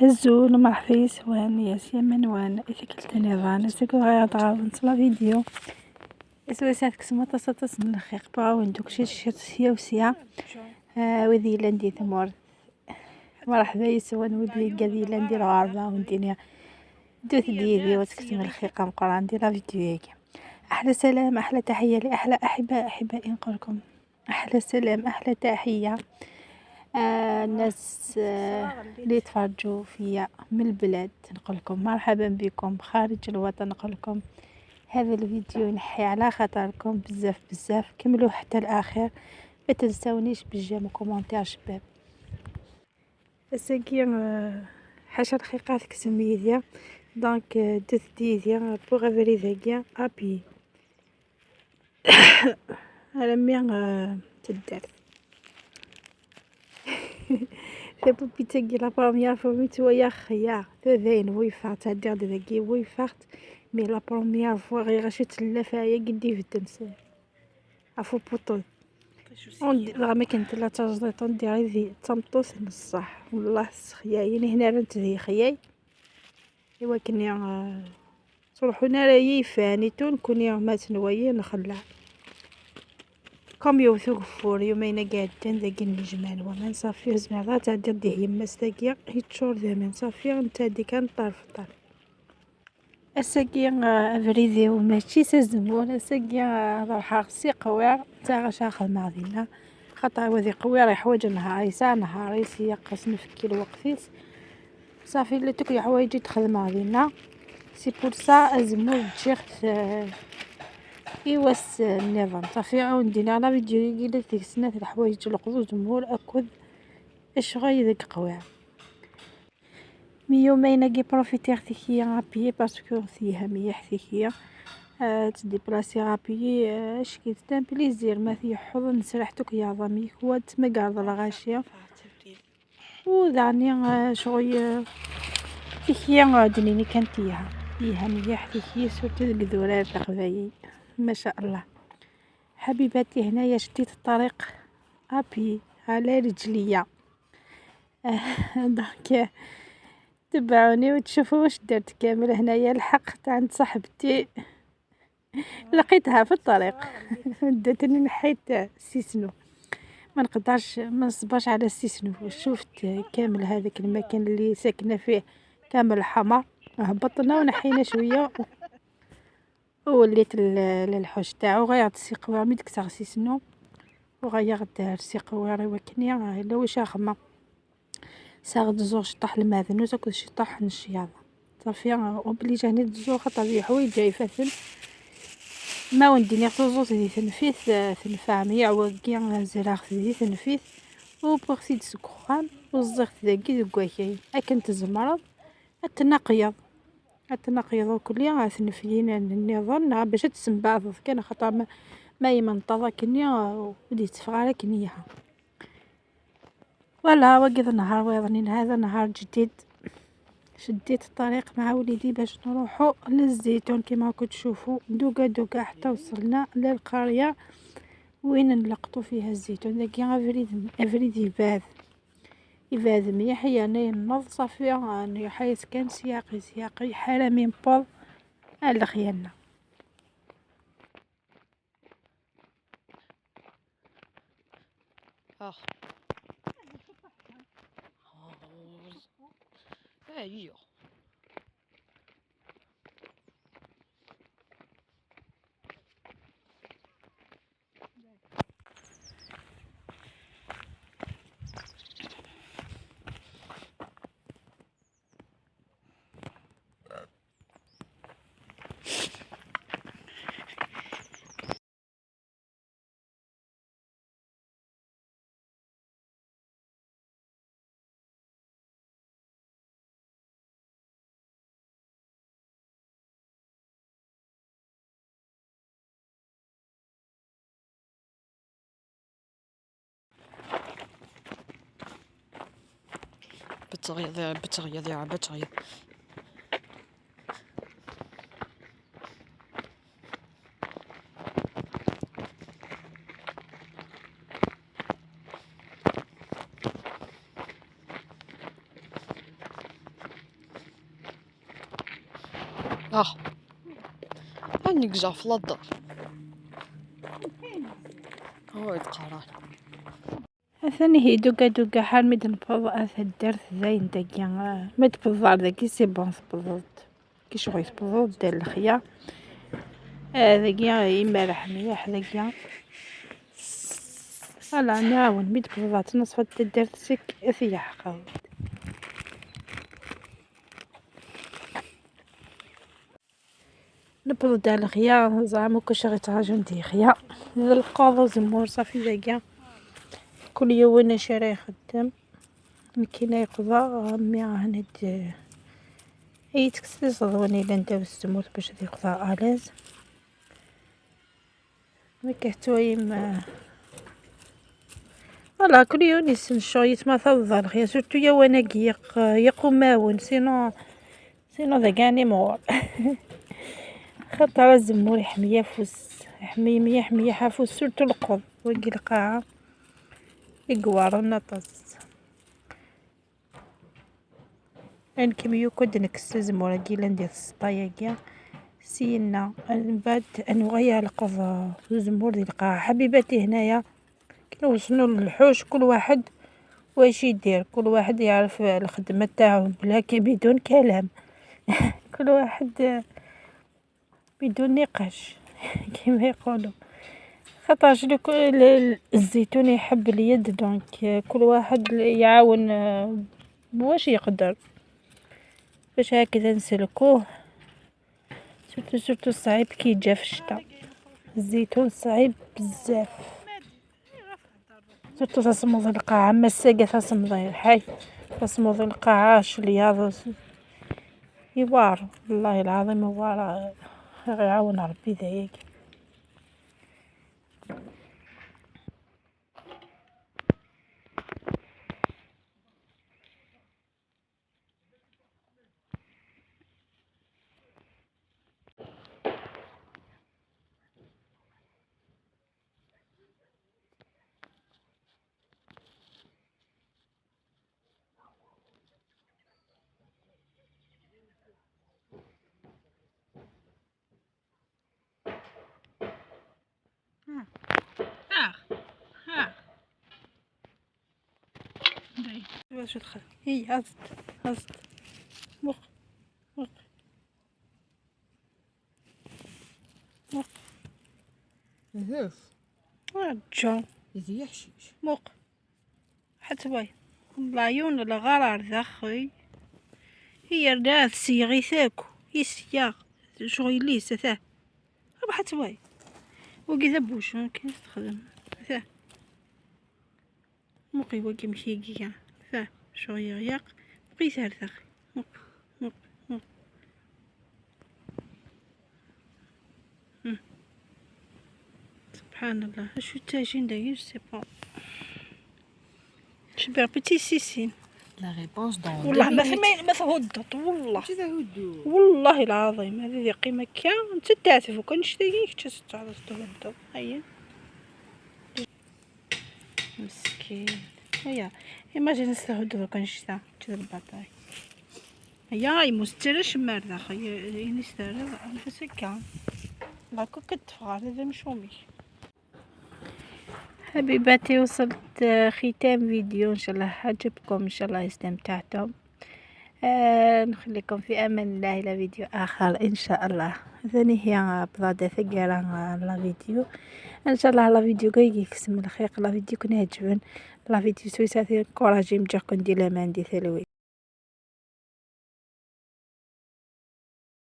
الزول مرحبا يسوان يا سيمن وانا إذا قلت نظام سكو غير ضغط نصلا فيديو اسوي ساعتك سما تصاتص من الخيق باو ندوك شي سيا وسيا وذي لندي ثمور مرحبا يسوان وذي قدي لندي الغاربة ونديني دوث ديدي وتكتم الخيقة مقران ديرها فيديو هيك. أحلى سلام أحلى تحية لأحلى أحبائي نقولكم أحلى سلام أحلى تحية الناس اللي يتفرجوا فيا من البلاد نقولكم مرحبا بكم خارج الوطن نقولكم هذا الفيديو نحي على خاطركم بزاف كملوا حتى الآخر ما تنسونيش بالجيم وكومنتير شباب الساقي حاشا دقيقات كسميديا دونك دوث ديديا بوغ افري ذاكيا ابي على ميان تدار ثابو بيتاكي لا بروميير فوا ميتو يا خيا ذاين ويفات هادير ذاكي ويفات مي لا بروميير فوا غير غاشي تلفايا قدي في التمثال عفو بوطو رغم كنت لا تجديط ندير ذي تمطوس نصح والله سخيايني هنا رنت ذي خياي ايوا كني تروحو نرايي فاني تون كوني مات نوايا نخلع كم يوثو غفور يومين قاعدين ذاك النجمان وما نصافيه زميرة تعدي ديه يماس ذاكيا يتشور ذا نصافيه نتا دي كان طرف طرف الساقي افريدي وماشي سازمون الساقي راح غسي قوير تا غاش اخذ معدينا خاطر وذي قوير يحوج نهار يسا نهار يسيقس نفكي الوقتيس صافي اللي تكلي حوايجي تخدم معدينا سي بور سا ازمو تشيخت إيواس النظام صافي عاودينا على فيديو يقيل تيكسنات الحوايج القدود مول أكد إيش غاي ذاك قواع مي يومين كي بروفيتي ثيكيا غابيي باسكو ثيها مليح ثيكيا تدي بلاسي غابيي اش كيتان بليزير ما في حضن سرحتك يا ضمي هو تمقعد الغاشية وذعني شغي ثيكيا دنيني كانت يها مليح ثيكيا سورتو القذورات القبايي ما شاء الله حبيباتي هنايا شديت الطريق ابي على رجليا دونك تبعوني وتشوفوا واش درت كامل هنايا لحقت عند صاحبتي لقيتها في الطريق داتني نحيت سيسنو ما نقدرش ما نصبرش على السيسنو شفت كامل هذاك المكان اللي ساكنه فيه كامل حمر هبطنا ونحينا شويه وليت للحوش تاعو غيرت السيقوار مي ديك سيسنو وغيرت السيقوار وكنيا الا واش خما ساغد زوج طاح الماذن وزاك شي طاح الشياطه صافي اوبليجا هني تزور خاطر لي حوايج جايفاتن ما ونديني خصوص دي تنفيث تنفع يعوض كي زراخ دي تنفيث وبغسيد سكوخان وزغت ذاكي دكواكاي اكن تزمرض التنقيض وكليا تنفيين النظام باش تسمبع كان خاطر ما يمنطض كنيا ودي تفغى كنيها ولا وقف النهار ويظنين هذا نهار جديد شديت الطريق مع وليدي باش نروحو للزيتون كما كنت تشوفوا دوكا حتى وصلنا للقرية وين نلقطو فيها الزيتون داكي افريد يباد مليح يعني نوض صافي يعني حيث كان سياقي حالة من بوض على خيالنا ايوه بتغير أني قجع في الدار هو يتقران ثاني هي دوكا دوكا حال ميد نبض الدرت زين داكيا ما تبضار داكي سي بون تبضض كي شغل تبضض دير الخيار داكيا يمرح مليح داكيا فوالا نعاون ميد بضات نصفت درت سك في حقا نبض دار الخيار زعما كلشي غير تعجن دي خيار القاضي زمور صافي داكيا كل يوم انا شاري خدام مكينا يقضى مي هند اي تكسي صدوني الا نداو الزمور باش يقضى الاز ما كحتويم فوالا كل يوم يسن شويت ما تظل خيا سورتو يا وانا يقوم ماون سينو ذا كاني مور خاطر الزمور يحميه فوس يحميه حافوس سورتو القض ويقي القاعه يقوار النطس ان كميو كود نكس الزمور كي ندير السطايا كاع سينا من بعد انوغيا القض الزمور ديال القاعه حبيباتي هنايا كي نوصلوا للحوش كل واحد واش يدير كل واحد يعرف الخدمه تاعو بلا بدون كلام كل واحد بدون نقاش كما يقولوا خاطر الزيتون يحب اليد دونك كل واحد يعاون بواش يقدر باش هكذا نسلكوه سورتو صعيب كي جا في الشتاء الزيتون صعيب بزاف سورتو تصمد القاعة مساقة تصمد الحي تصمد القاعة شلياض يوار والله العظيم يوار يعاون ربي ذاك واش تدخل هي هزت مخ هاف جا إذا يحشيش مخ حتى باي العيون الغرار ذاخي هي ردات سيغي ثاكو يسياغ شغل ليس ثاه حتى باي وكذا بوش ممكن تخدم ثاه مقي وكي مشي كيا ثاه شغل يغيق بقي سهل ثاخي مق سبحان الله شو تاجين داير سي با شبير بيتي سيسين لا ريبونس دون والله ما فهدت والله العظيم هذه قيمة كيا انت تعرف وكان نشتري كنت تعرف تهدى هيا مسكين هيا ايماجين نستهدو كان نشتا كذا البطاي هيا مسترش مرة خيا نسترى نفس هكا لا كنت تفغر هذا مشومي حبيباتي وصلت ختام فيديو ان شاء الله عجبكم ان شاء الله استمتعتم نخليكم في امان الله الى فيديو اخر ان شاء الله ثاني هي بضادة ثقيلة لا فيديو ان شاء الله لا فيديو كي كسم الخيق لا فيديو كون يعجبن لا فيديو سويساتي كوراجي مجاكم دي لامان دي ثلوي